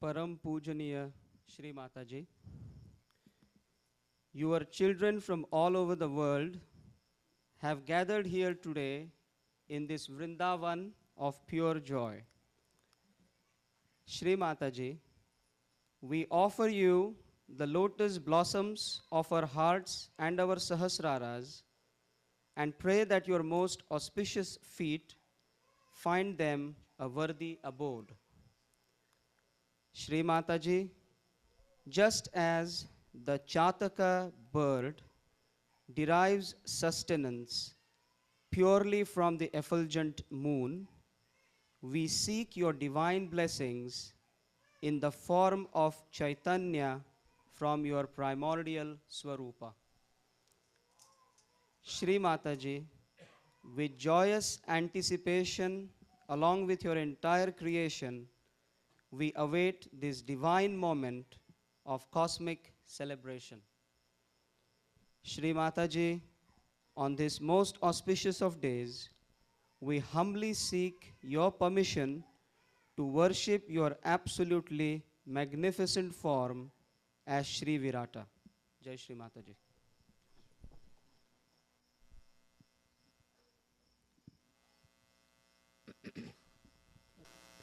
Param Pujaniya Shri Mataji, your children from all over the world have gathered here today in this Vrindavan of pure joy. Shri Mataji, we offer you the lotus blossoms of our hearts and our sahasraras and pray that your most auspicious feet find them a worthy abode. Shri Mataji, just as the Chataka bird derives sustenance purely from the effulgent moon, we seek your divine blessings in the form of Chaitanya from your primordial Swarupa. Shri Mataji, with joyous anticipation, along with your entire creation, we await this divine moment of cosmic celebration. Shri Mataji, on this most auspicious of days, we humbly seek your permission to worship your absolutely magnificent form as Shri Virata. Jai Shri Mataji.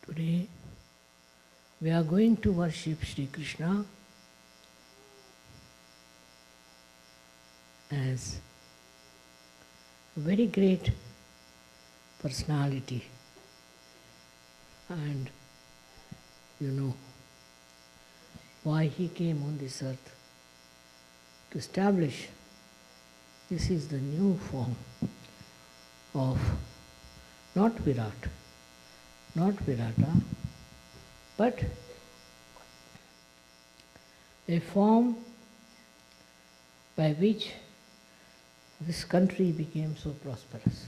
Today we are going to worship Shri Krishna as a very great personality, and you know why he came on this earth to establish this is the new form of not Virata, but a form by which this country became so prosperous.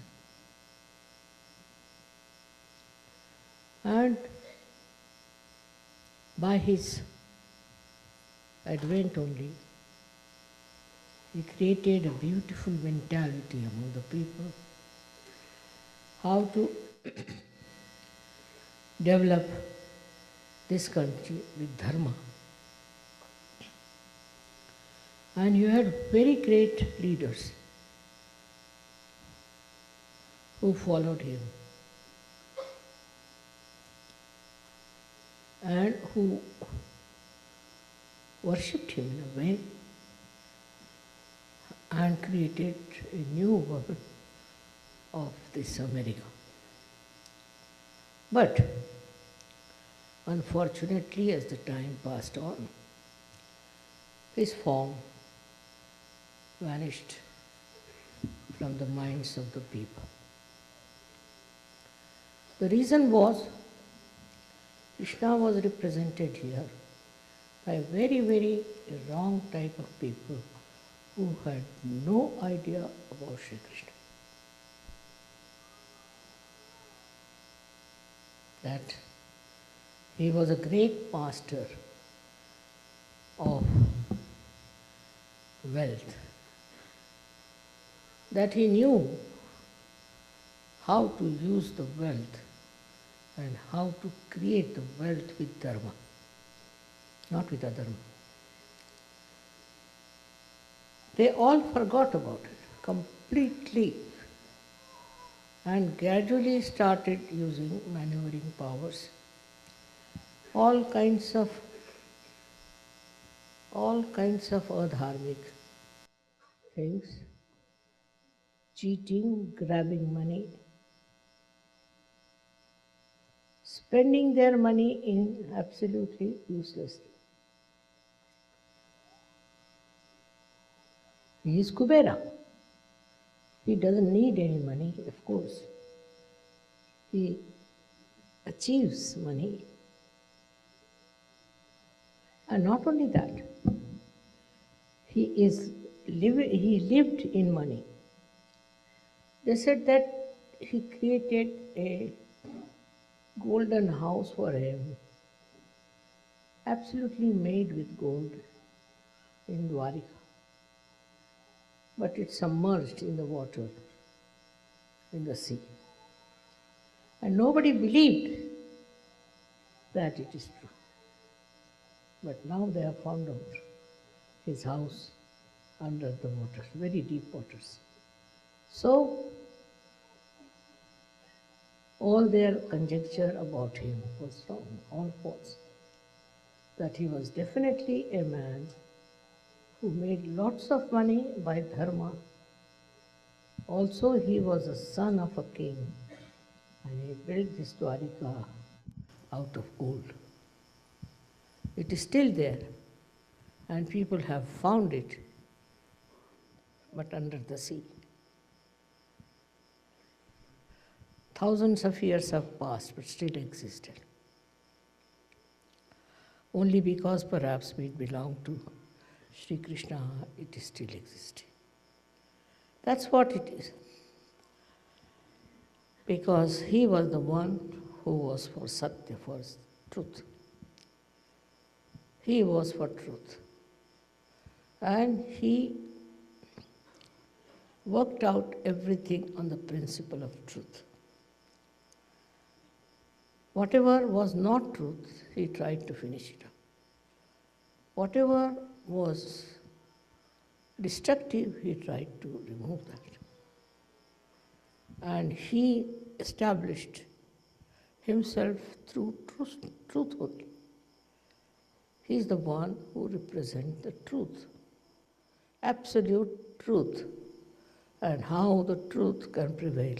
And by his advent only, he created a beautiful mentality among the people, how to develop this country with dharma. And you had very great leaders who followed him and who worshipped him in a way and created a new world of this America. But unfortunately, as the time passed on, his form vanished from the minds of the people. The reason was Krishna was represented here by a very, very wrong type of people who had no idea about Shri Krishna. That he was a great master of wealth, that he knew how to use the wealth and how to create the wealth with dharma, not with adharma. They all forgot about it completely and gradually started using maneuvering powers, all kinds of adharmic things, cheating, grabbing money, spending their money in absolutely uselessly. He is Kubera. He doesn't need any money, of course. He achieves money. And not only that, he lived in money. They said that he created a golden house for him, absolutely made with gold in Dwarika. But it's submerged in the water, in the sea. And nobody believed that it is true. But now they have found out his house under the waters, very deep waters. So all their conjecture about him was wrong, all false. That he was definitely a man who made lots of money by dharma. Also, he was a son of a king, and he built this Dwarika out of gold. It is still there, and people have found it, but under the sea. Thousands of years have passed, but still existed. Only because perhaps we belong to Shri Krishna, it is still existing. That's what it is. Because he was the one who was for Satya, for truth. He was for truth. And he worked out everything on the principle of truth. Whatever was not truth, he tried to finish it up. Whatever was destructive, he tried to remove that. And he established himself through truth only. He is the one who represents the truth, absolute truth, and how the truth can prevail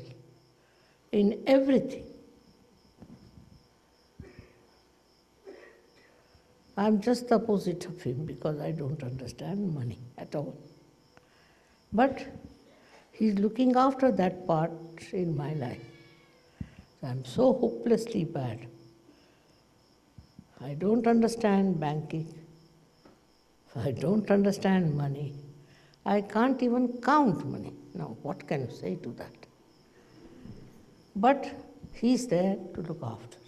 in everything. I'm just the opposite of him because I don't understand money at all. But he's looking after that part in my life. I'm so hopelessly bad. I don't understand banking. I don't understand money. I can't even count money. Now, what can you say to that? But he's there to look after.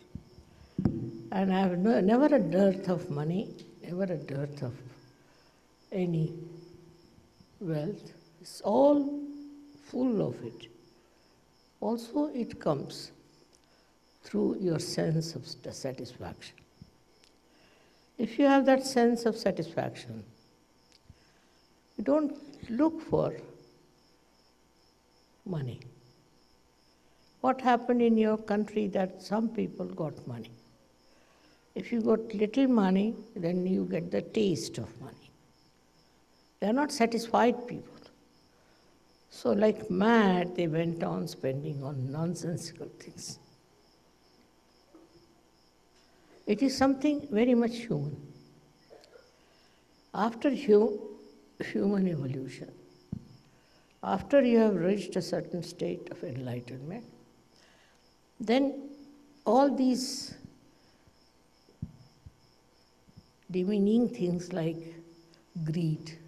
And I have never a dearth of money, never a dearth of any wealth. It's all full of it. Also, it comes through your sense of satisfaction. If you have that sense of satisfaction, you don't look for money. What happened in your country that some people got money? If you got little money, then you get the taste of money. They are not satisfied people. So like mad, they went on spending on nonsensical things. It is something very much human. After human evolution, after you have reached a certain state of enlightenment, then all these demeaning things like greed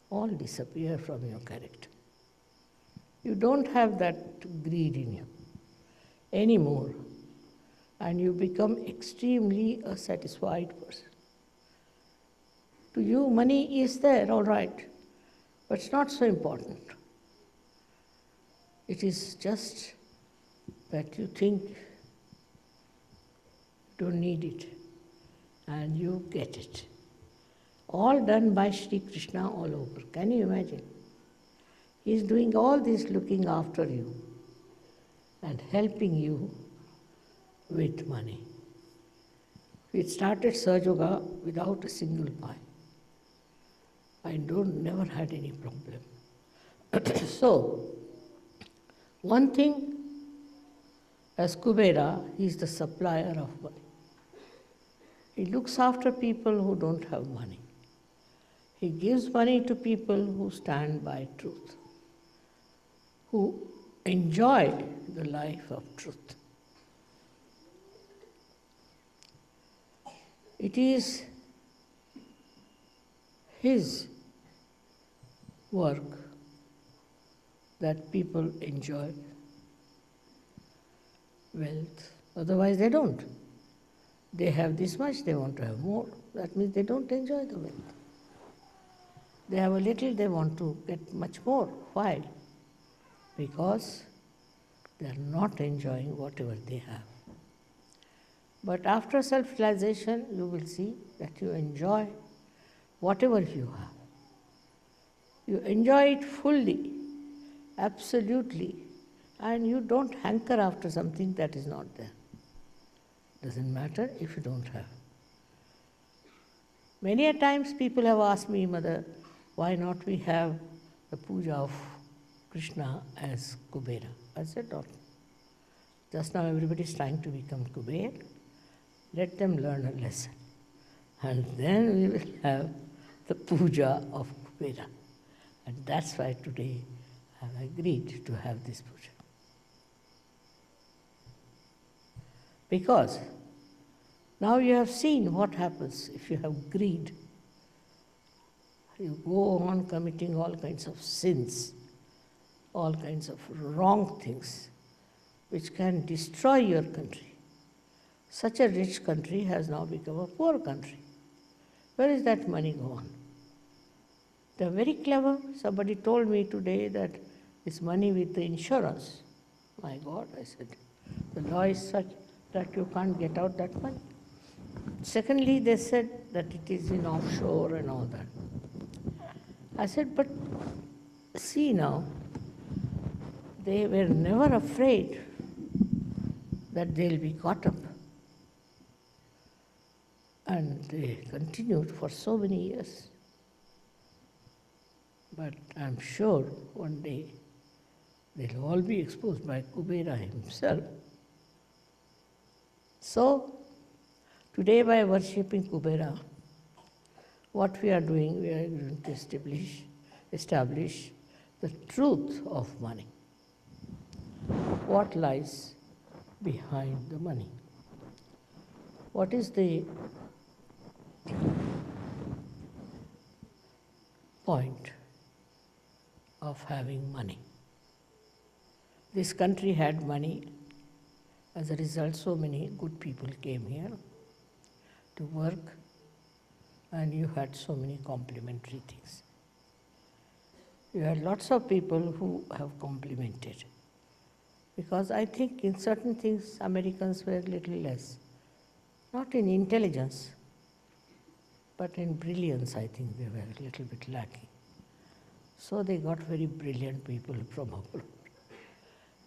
all disappear from your character. You don't have that greed in you anymore, and you become extremely a satisfied person. To you, money is there, all right, but it's not so important. It is just that you think you don't need it, and you get it. All done by Shri Krishna all over. Can you imagine? He is doing all this, looking after you and helping you with money. We started Sahajoga without a single pie. I never had any problem. So, one thing, as Kubera, he is the supplier of money. He looks after people who don't have money. He gives money to people who stand by truth, who enjoy the life of truth. It is his work that people enjoy wealth. Otherwise they don't. They have this much, they want to have more. That means they don't enjoy the wealth. They have a little, they want to get much more. Why? Because they are not enjoying whatever they have. But after self-realization, you will see that you enjoy whatever you have. You enjoy it fully, absolutely, and you don't hanker after something that is not there. Doesn't matter if you don't have. Many a times people have asked me, Mother, why not we have the puja of Krishna as Kubera? I said, no. Just now everybody is trying to become Kubera. Let them learn a lesson. And then we will have the puja of Kubera. And that's why today I have agreed to have this puja. Because now you have seen what happens if you have greed. You go on committing all kinds of sins, all kinds of wrong things, which can destroy your country. Such a rich country has now become a poor country. Where is that money gone? They are very clever. Somebody told me today that it's money with the insurance. My God, I said, the law is such that you can't get out that money. Secondly, they said that it is in offshore and all that. I said, but see now, they were never afraid that they'll be caught up. And they continued for so many years. But I'm sure one day they'll all be exposed by Kubera himself. So, today by worshipping Kubera, what we are doing, we are going to establish the truth of money. What lies behind the money? What is the point of having money? This country had money. As a result, so many good people came here to work, and you had so many complementary things. You had lots of people who have complimented. Because I think in certain things Americans were a little less. Not in intelligence, but in brilliance I think they were a little bit lacking. So they got very brilliant people from abroad.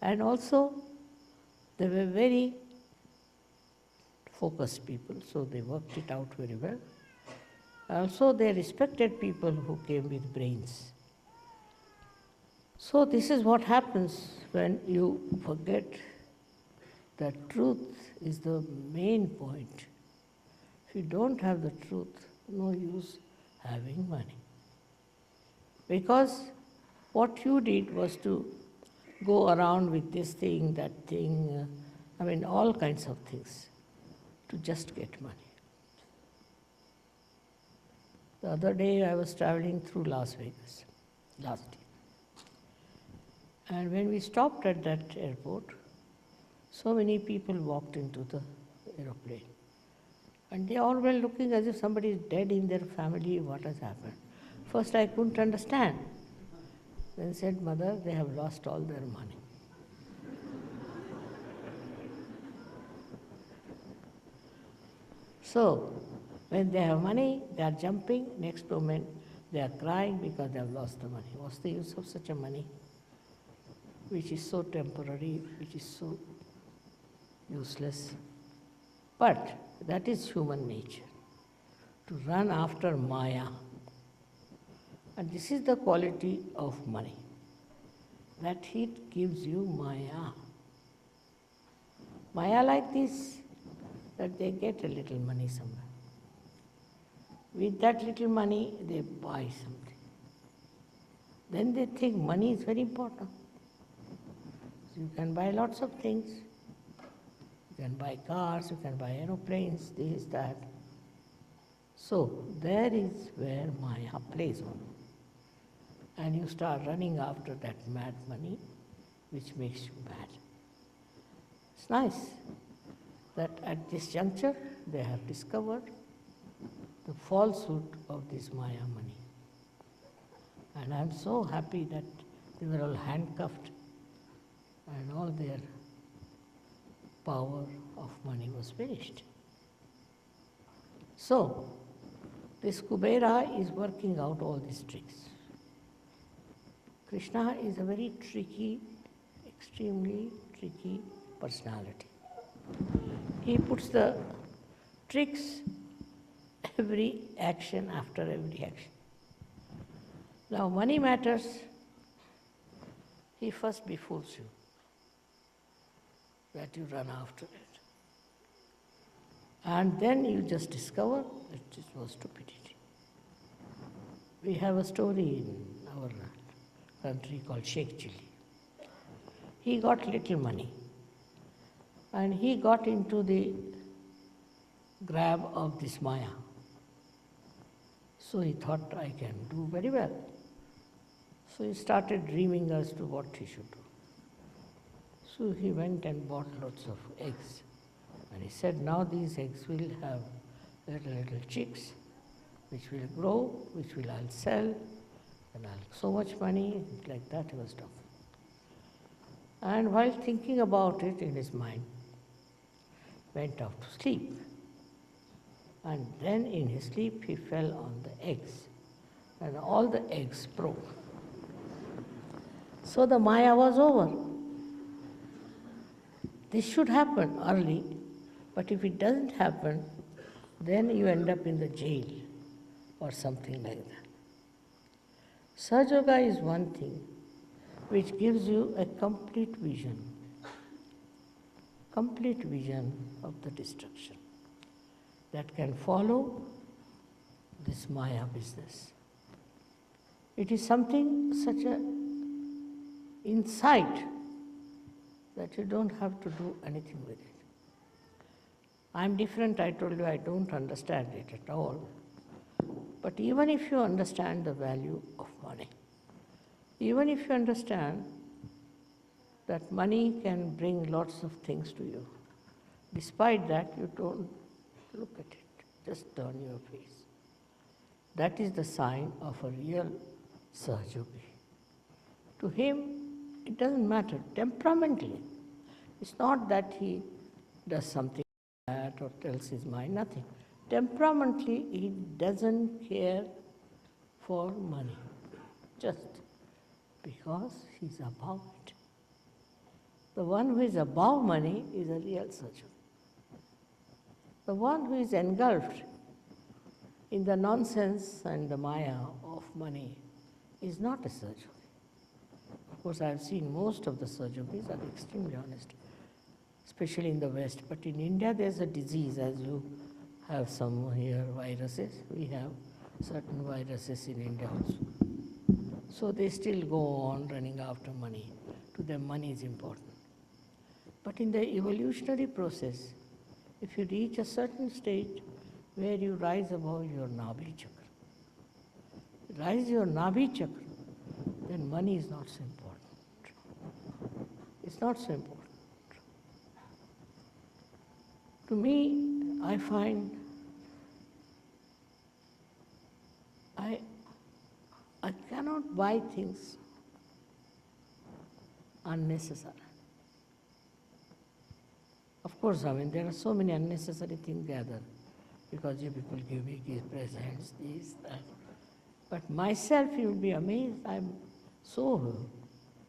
And also they were very focused people, so they worked it out very well. Also they respected people who came with brains. So this is what happens when you forget that truth is the main point. If you don't have the truth, no use having money. Because what you did was to go around with this thing, that thing, all kinds of things, to just get money. The other day I was traveling through Las Vegas, last year. And when we stopped at that airport, so many people walked into the aeroplane. And they all were looking as if somebody is dead in their family, what has happened. First I couldn't understand. Then said, Mother, they have lost all their money. So, when they have money, they are jumping. Next moment, they are crying because they have lost the money. What's the use of such a money, which is so temporary, which is so useless? But that is human nature, to run after Maya. And this is the quality of money, that it gives you Maya. Maya like this, that they get a little money somewhere. With that little money, they buy something. Then they think money is very important. So you can buy lots of things. You can buy cars, you can buy aeroplanes, this, that. So there is where Maya plays on. And you start running after that mad money, which makes you mad. It's nice that at this juncture they have discovered the falsehood of this Maya money. And I'm so happy that they were all handcuffed and all their power of money was finished. So, this Kubera is working out all these tricks. Krishna is a very tricky, extremely tricky personality. He puts the tricks every action after every action. Now, money matters, he first befools you that you run after it. And then you just discover that it was stupidity. We have a story in our country called Sheikh Chili. He got little money and he got into the grab of this Maya. So he thought, I can do very well. So he started dreaming as to what he should do. So he went and bought lots of eggs. And he said, now these eggs will have little chicks, which will grow, which I'll sell, and I'll so much money, like that he was talking. And while thinking about it in his mind, went off to sleep. And then in his sleep he fell on the eggs, and all the eggs broke. So the Maya was over. This should happen early, but if it doesn't happen, then you end up in the jail or something like that. Sahaja Yoga is one thing which gives you a complete vision of the destruction that can follow this Maya business. It is something such a insight that you don't have to do anything with it. I'm different, I told you, I don't understand it at all. But even if you understand the value of money, even if you understand that money can bring lots of things to you, despite that you don't look at it, just turn your face. That is the sign of a real Sahaja Yogi. To him, it doesn't matter, temperamentally. It's not that he does something bad or tells his mind, nothing. Temperamentally, he doesn't care for money, just because he's above it. The one who is above money is a real Sahaja. The one who is engulfed in the nonsense and the Maya of money is not a Sahaja. Of course, I have seen most of the Sahajogis are extremely honest, especially in the West. But in India, there's a disease, as you have some here viruses. We have certain viruses in India also. So they still go on running after money. To them, money is important. But in the evolutionary process, if you reach a certain state where you rise above your Nabhi chakra, rise your Nabhi chakra, then money is not so important. It's not so important. To me, I find I cannot buy things unnecessary. Of course, I mean, there are so many unnecessary things gathered because you people give me presents, this, that. But myself, you will be amazed, I'm so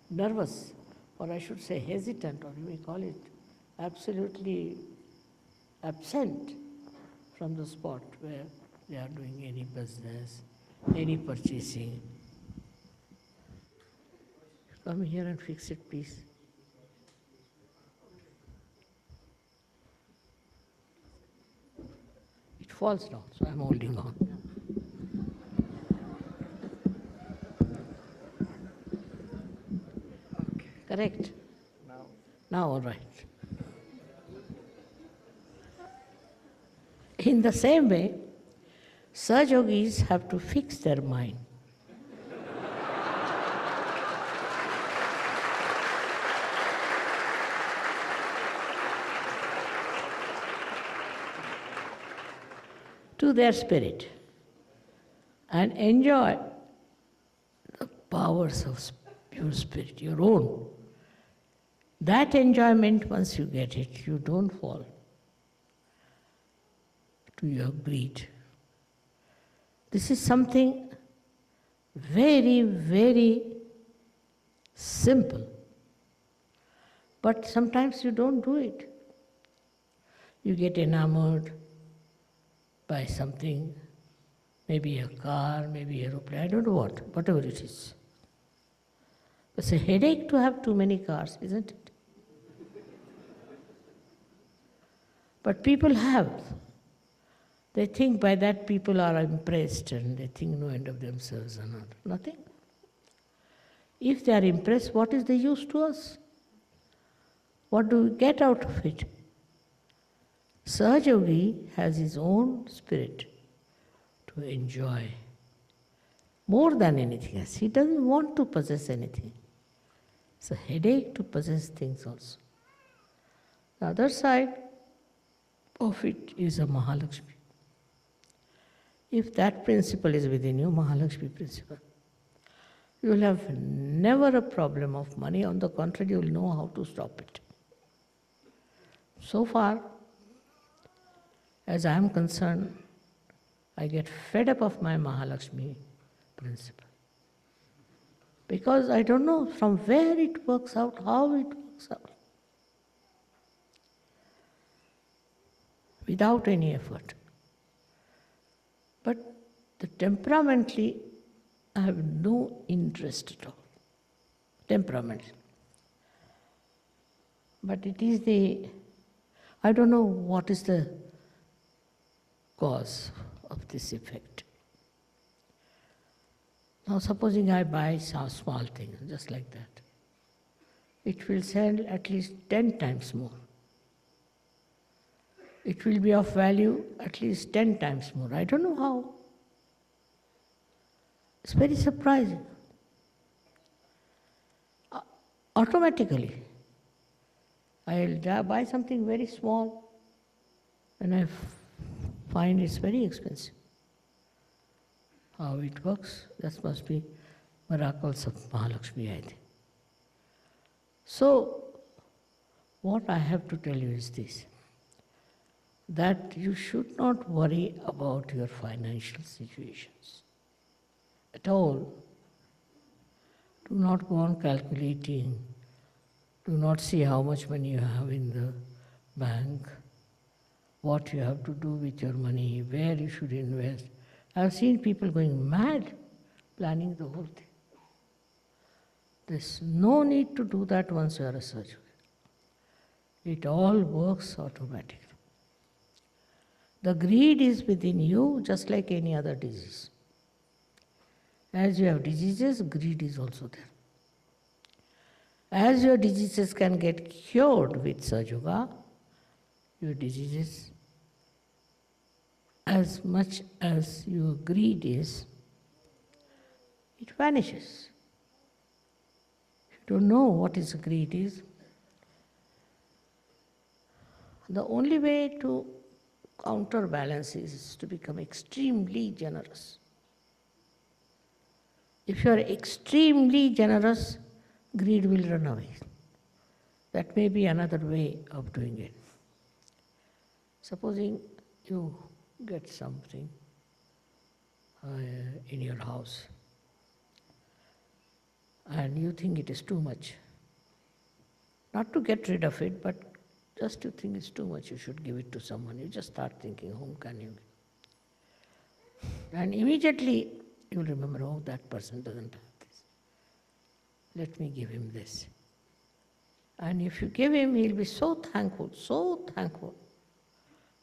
nervous, or I should say hesitant, or you may call it absolutely absent from the spot where they are doing any business, any purchasing. Come here and fix it, please. It falls down, so I'm holding on. Okay. Correct? Now, Now, all right. In the same way, Sahaja Yogis have to fix their mind. To their spirit and enjoy the powers of pure spirit, your own. That enjoyment, once you get it, you don't fall. to your greed. This is something very, very simple. But sometimes you don't do it. You get enamored by something, maybe a car, maybe an aeroplane, I don't know what, whatever it is. It's a headache to have too many cars, isn't it? But people have. They think by that people are impressed and they think no end of themselves or not. Nothing. If they are impressed, what is the use to us? What do we get out of it? Sahaja-yogi has his own spirit to enjoy more than anything else. He doesn't want to possess anything. It's a headache to possess things also. The other side of it is a Mahalakshmi. If that principle is within you, Mahalakshmi principle, you will have never a problem of money. On the contrary, you will know how to stop it. So far, as I am concerned, I get fed up of my Mahalakshmi principle. Because I don't know from where it works out, how it works out. Without any effort. But temperamentally, I have no interest at all. Temperamentally. But it is I don't know what is the cause of this effect. Now supposing I buy some small thing, just like that. It will sell at least 10 times more. It will be of value at least 10 times more. I don't know how. It's very surprising. Automatically, I'll buy something very small and I find it's very expensive. How it works, that must be miracles of Mahalakshmi, I think. So, what I have to tell you is this, that you should not worry about your financial situations at all. Do not go on calculating. Do not see how much money you have in the bank, what you have to do with your money, where you should invest. I have seen people going mad planning the whole thing. There's no need to do that once you are a surgeon. It all works automatically. The greed is within you just like any other disease. As you have diseases, greed is also there. As your diseases can get cured with Sahaja Yoga, your diseases, as much as your greed is, it vanishes. If you don't know what is greed is, the only way to counterbalance is to become extremely generous. If you are extremely generous, greed will run away. That may be another way of doing it. Supposing you get something in your house and you think it is too much. Not to get rid of it, but just you think it's too much, you should give it to someone. You just start thinking, whom can you give? And immediately you'll remember, oh, that person doesn't have this. Let me give him this. And if you give him, he'll be so thankful,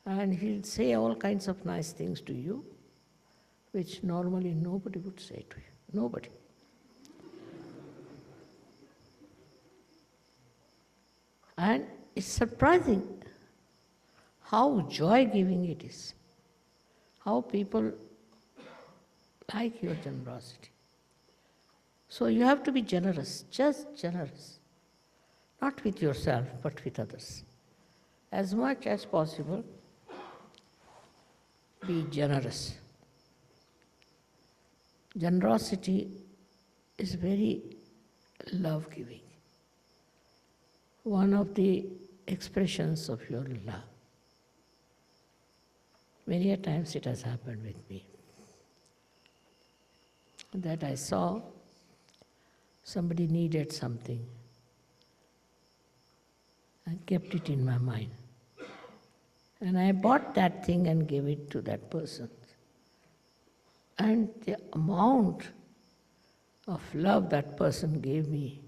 and he'll say all kinds of nice things to you, which normally nobody would say to you. Nobody. And it's surprising how joy-giving it is, how people like your generosity. So you have to be generous, just generous. Not with yourself, but with others. As much as possible, be generous. Generosity is very love-giving. One of the expressions of your love. Many a times it has happened with me that I saw somebody needed something and kept it in my mind. And I bought that thing and gave it to that person. And the amount of love that person gave me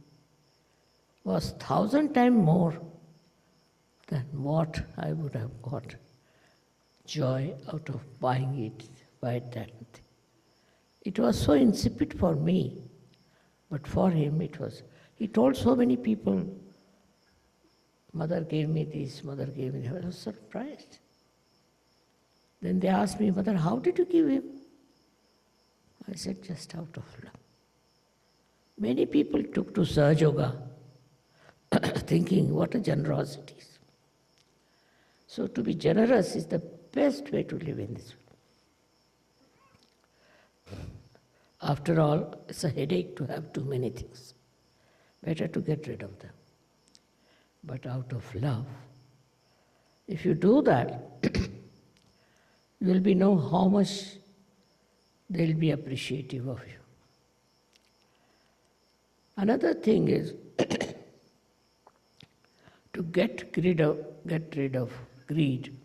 was 1,000 times more than what I would have got joy out of buying it, buy that thing. It was so insipid for me, but for him it was. He told so many people, mother gave me this, mother gave me that. I was surprised. Then they asked me, mother, how did you give him? I said, just out of love. Many people took to Sahaja Yoga thinking, what a generosity. So to be generous is the best way to live in this world. After all, it's a headache to have too many things. Better to get rid of them. But out of love, if you do that, you will know how much they'll be appreciative of you. Another thing is to get rid of greed.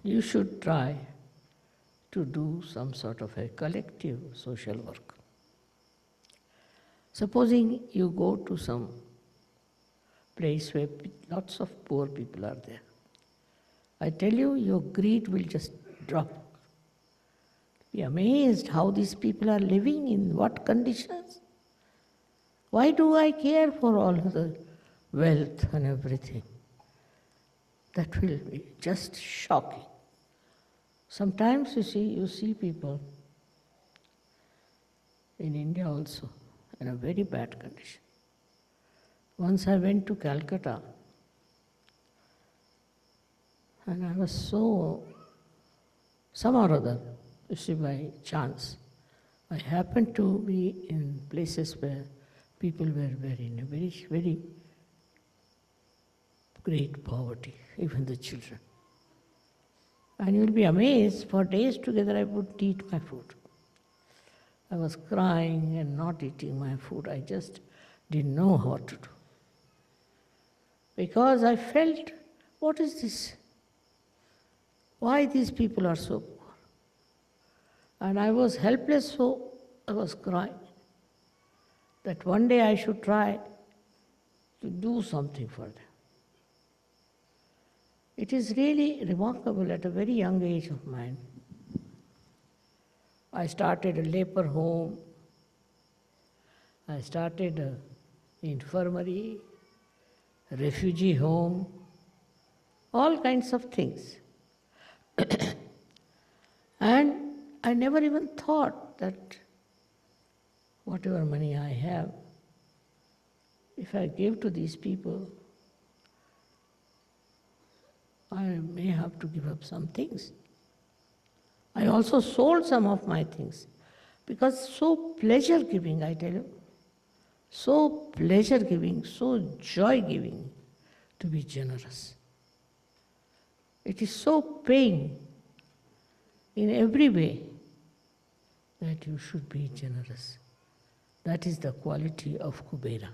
You should try to do some sort of a collective social work. Supposing you go to some place where lots of poor people are there. I tell you, your greed will just drop. Be amazed how these people are living, in what conditions. Why do I care for all the wealth and everything? That will be just shocking. Sometimes you see people in India also in a very bad condition. Once I went to Calcutta and I was somehow or other, you see, by chance, I happened to be in places where people were in a very, very great poverty, even the children. And you'll be amazed, for days together I wouldn't eat my food. I was crying and not eating my food. I just didn't know what to do. Because I felt, what is this? Why these people are so poor? And I was helpless, so I was crying. That one day I should try to do something for them. It is really remarkable at a very young age of mine. I started a leper home. I started an infirmary, a refugee home, all kinds of things. And I never even thought that whatever money I have, if I give to these people, I may have to give up some things. I also sold some of my things because so pleasure-giving, I tell you, so pleasure-giving, so joy-giving to be generous. It is so paying in every way that you should be generous. That is the quality of Kubera.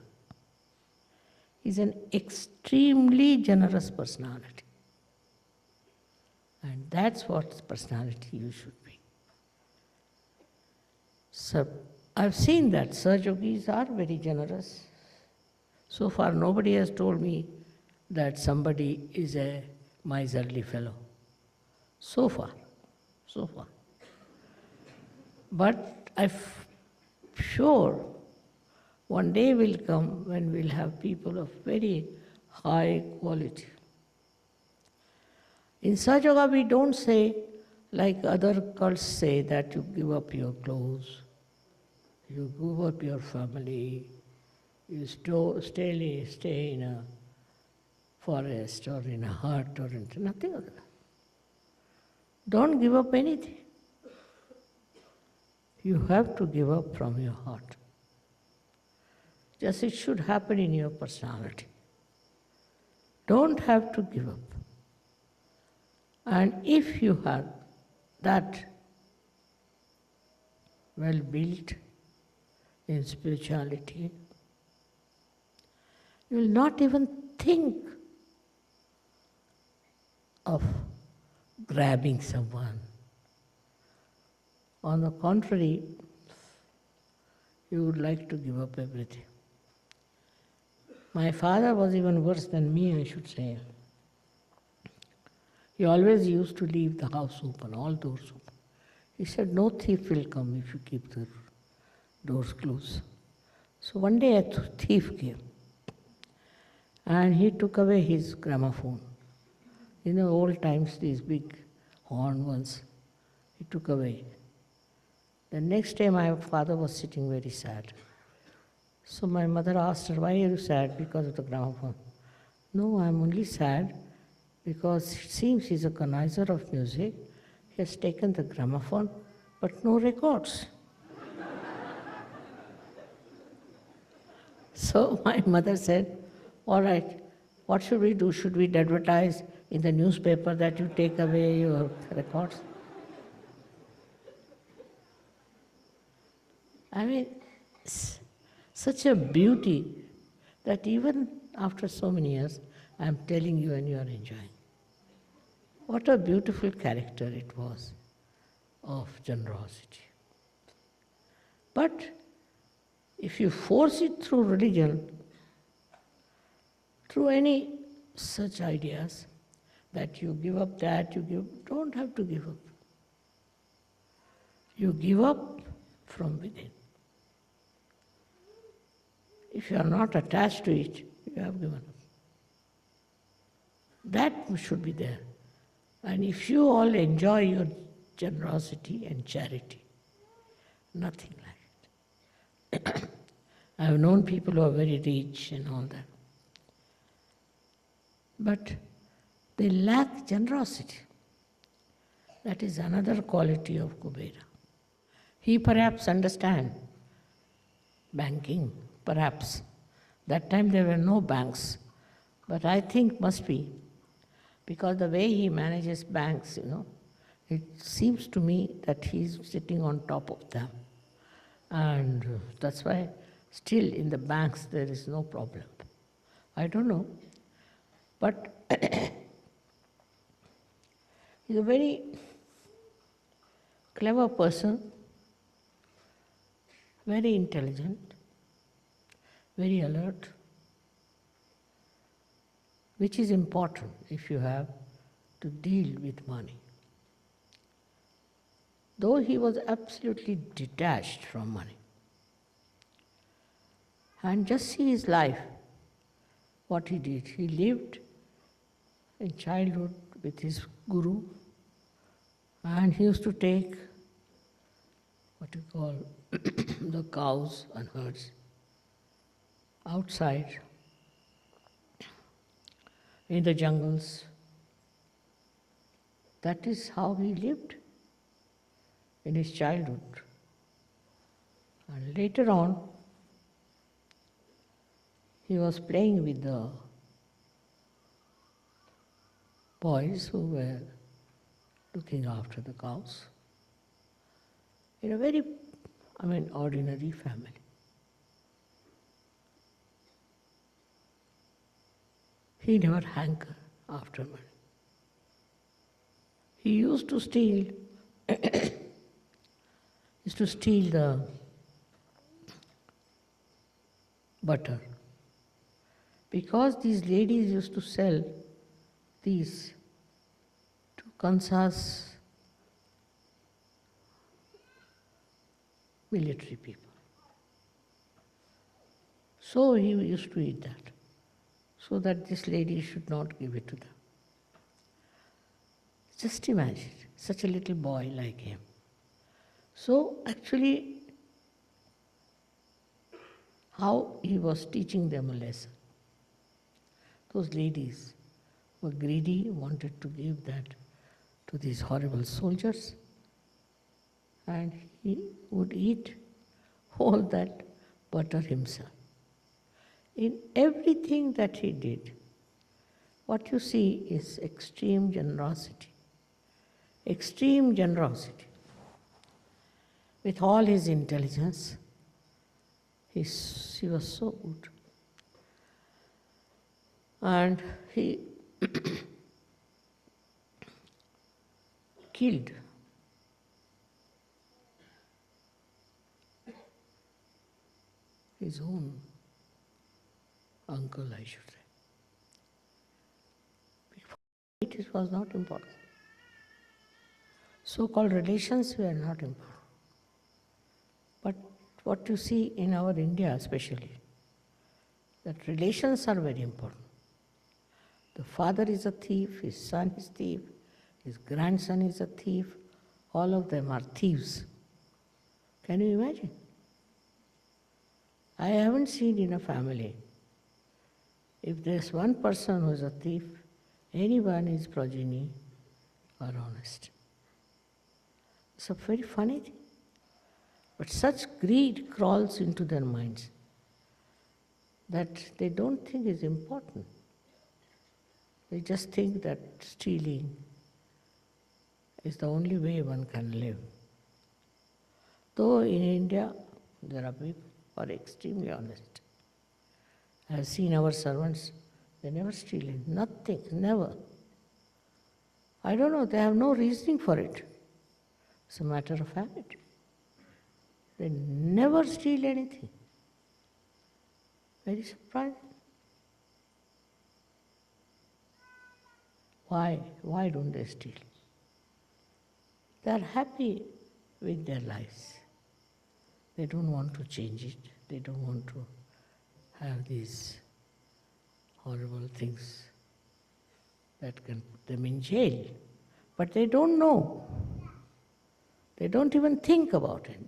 He is an extremely generous personality. And that's what personality you should be. So I've seen that Sahaja Yogis are very generous. So far nobody has told me that somebody is a miserly fellow. So far. But I'm sure one day will come when we'll have people of very high quality. In Sahaja Yoga, we don't say, like other cults say, that you give up your clothes, you give up your family, you stay in a forest or in a hut or in nothing of that. Don't give up anything. You have to give up from your heart. Just it should happen in your personality. Don't have to give up. And if you have that well built in spirituality, you will not even think of grabbing someone. On the contrary, you would like to give up everything. My father was even worse than me, I should say. He always used to leave the house open, all doors open. He said, no thief will come if you keep the doors closed. So one day a thief came and he took away his gramophone. In the old times, these big horn ones, he took away. The next day my father was sitting very sad. So my mother asked her, why are you sad? Because of the gramophone. No, I'm only sad because it seems he's a connoisseur of music. He has taken the gramophone, but no records. So my mother said, all right, what should we do? Should we advertise in the newspaper that you take away your records? I mean, such a beauty that even after so many years, I'm telling you and you are enjoying. What a beautiful character it was of generosity. But if you force it through religion, through any such ideas, that you give up that, don't have to give up. You give up from within. If you are not attached to it, you have given up. That should be there. And if you all enjoy your generosity and charity, nothing like it. I have known people who are very rich and all that. But they lack generosity. That is another quality of Kubera. He perhaps understands banking, perhaps. That time there were no banks, but I think must be, because the way he manages banks, it seems to me that he's sitting on top of them. And that's why still in the banks there is no problem. I don't know. But he's a very clever person, very intelligent, very alert, which is important if you have to deal with money. Though he was absolutely detached from money. And just see his life, what he did. He lived in childhood with his guru, and he used to take what you call the cows and herds outside in the jungles. That is how he lived in his childhood. And later on, he was playing with the boys who were looking after the cows in a very, ordinary family. He never hankered after money. He used to steal the butter, because these ladies used to sell these to Kansas military people. So he used to eat that, so that this lady should not give it to them. Just imagine, such a little boy like him. So actually, how he was teaching them a lesson. Those ladies were greedy, wanted to give that to these horrible soldiers, and he would eat all that butter himself. In everything that he did, what you see is extreme generosity. extreme generosity. With all his intelligence, he was so good. And he killed his own uncle, I should say. It was not important. So-called relations were not important. But what you see in our India especially, that relations are very important. The father is a thief, his son is a thief, his grandson is a thief, all of them are thieves. Can you imagine? I haven't seen in a family, if there's one person who is a thief, anyone is progeny or honest. It's a very funny thing. But such greed crawls into their minds that they don't think is important. They just think that stealing is the only way one can live. Though in India, there are people who are extremely honest. I have seen our servants, they never steal nothing, never. I don't know, they have no reasoning for it. It's a matter of habit. They never steal anything. Very surprising. Why? Why don't they steal? They are happy with their lives. They don't want to change it. They don't want to have these horrible things that can put them in jail. But they don't know. They don't even think about it.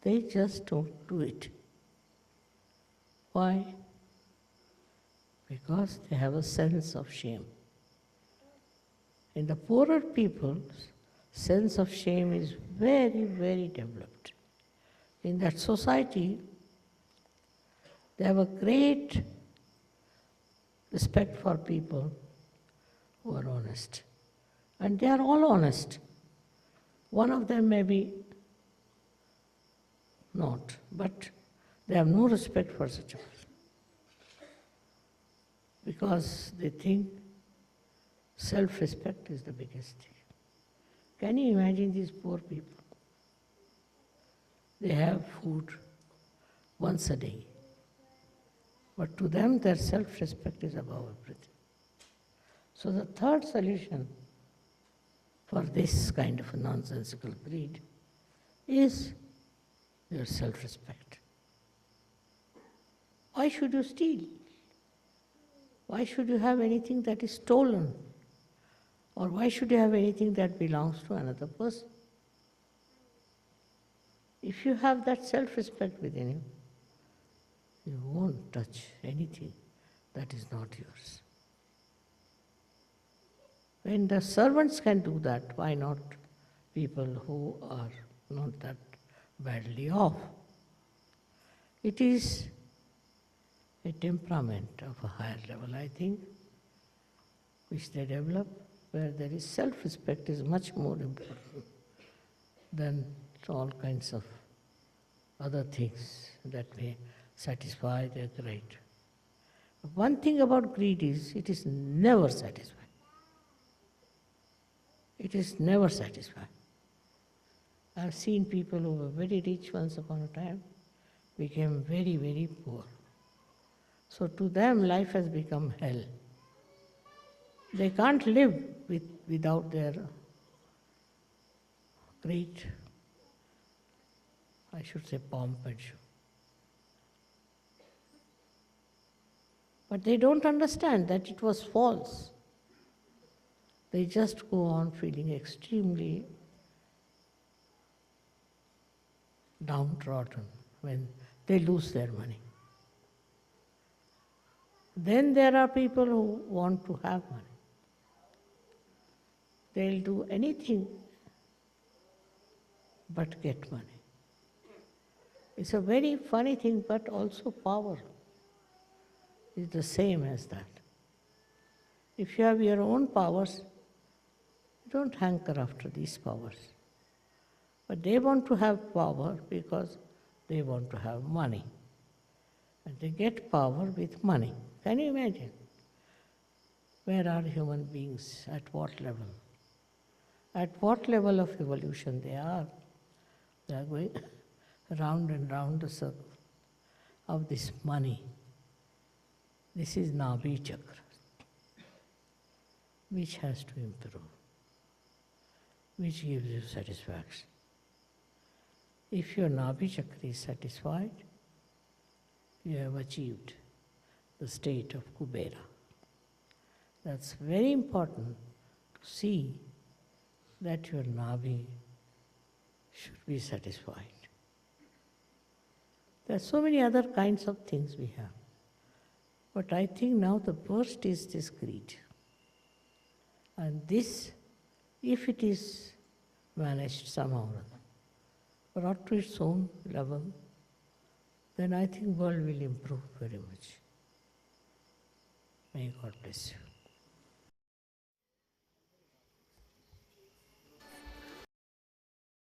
They just don't do it. Why? Because they have a sense of shame. In the poorer people's sense of shame is very, very developed. In that society, they have a great respect for people who are honest. And they are all honest. One of them may be not, but they have no respect for such a person. Because they think self-respect is the biggest thing. Can you imagine these poor people? They have food once a day. But to them, their self-respect is above everything. So the third solution for this kind of a nonsensical greed is your self-respect. Why should you steal? Why should you have anything that is stolen? Or why should you have anything that belongs to another person? If you have that self-respect within you, you won't touch anything that is not yours. When the servants can do that, why not people who are not that badly off? It is a temperament of a higher level, I think, which they develop, where there is self-respect is much more important than all kinds of other things that may satisfy their greed. One thing about greed is it is never satisfied. It is never satisfied. I have seen people who were very rich once upon a time became very, very poor. So to them, life has become hell. They can't live without their great, I should say, pomp and show. But they don't understand that it was false. They just go on feeling extremely downtrodden when they lose their money. Then there are people who want to have money. They'll do anything but get money. It's a very funny thing, but also power is the same as that. If you have your own powers, don't hanker after these powers. But they want to have power because they want to have money. And they get power with money. Can you imagine? Where are human beings? At what level? At what level of evolution they are? They are going round and round the circle of this money. This is Nabhi Chakra, which has to improve, which gives you satisfaction. If your Nabhi Chakra is satisfied, you have achieved the state of Kubera. That's very important to see that your Nabhi should be satisfied. There are so many other kinds of things we have. But I think now the worst is this greed. And this, if it is managed somehow or other, brought to its own level, then I think world will improve very much. May God bless you.